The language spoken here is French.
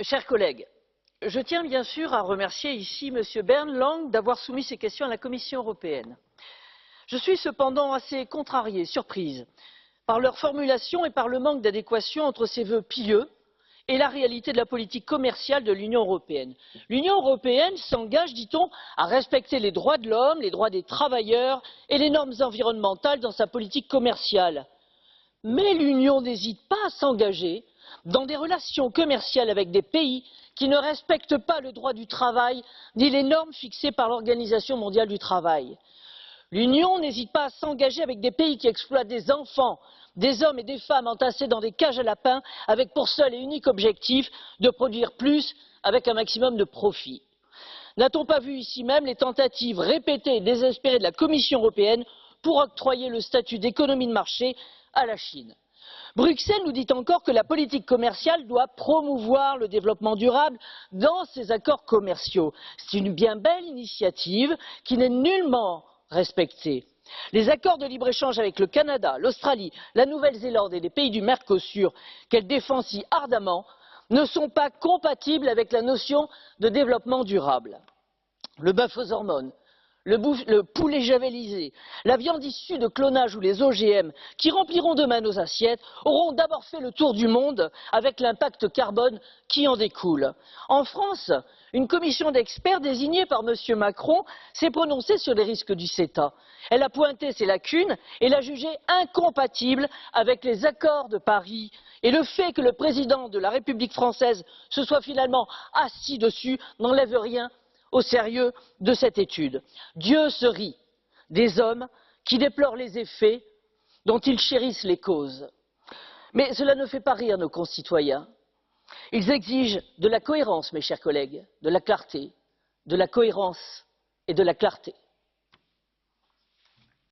Chers collègues, je tiens bien sûr à remercier ici M. Bernd Lange d'avoir soumis ces questions à la Commission européenne. Je suis cependant assez contrariée, surprise, par leur formulation et par le manque d'adéquation entre ces vœux pieux et la réalité de la politique commerciale de l'Union européenne. L'Union européenne s'engage, dit-on, à respecter les droits de l'homme, les droits des travailleurs et les normes environnementales dans sa politique commerciale. Mais l'Union n'hésite pas à s'engager dans des relations commerciales avec des pays qui ne respectent pas le droit du travail ni les normes fixées par l'Organisation mondiale du travail. L'Union n'hésite pas à s'engager avec des pays qui exploitent des enfants, des hommes et des femmes entassés dans des cages à lapins avec pour seul et unique objectif de produire plus avec un maximum de profit. N'a-t-on pas vu ici même les tentatives répétées et désespérées de la Commission européenne pour octroyer le statut d'économie de marché à la Chine? Bruxelles nous dit encore que la politique commerciale doit promouvoir le développement durable dans ses accords commerciaux. C'est une bien belle initiative qui n'est nullement respectée. Les accords de libre-échange avec le Canada, l'Australie, la Nouvelle-Zélande et les pays du Mercosur, qu'elle défend si ardemment, ne sont pas compatibles avec la notion de développement durable. Le bœuf aux hormones, le poulet javellisé, la viande issue de clonage ou les OGM qui rempliront demain nos assiettes auront d'abord fait le tour du monde avec l'impact carbone qui en découle. En France, une commission d'experts désignée par M. Macron s'est prononcée sur les risques du CETA. Elle a pointé ses lacunes et l'a jugé incompatible avec les accords de Paris. Et le fait que le président de la République française se soit finalement assis dessus n'enlève rien au sérieux de cette étude. Dieu se rit des hommes qui déplorent les effets dont ils chérissent les causes. Mais cela ne fait pas rire nos concitoyens. Ils exigent de la cohérence, mes chers collègues, de la clarté, de la cohérence et de la clarté.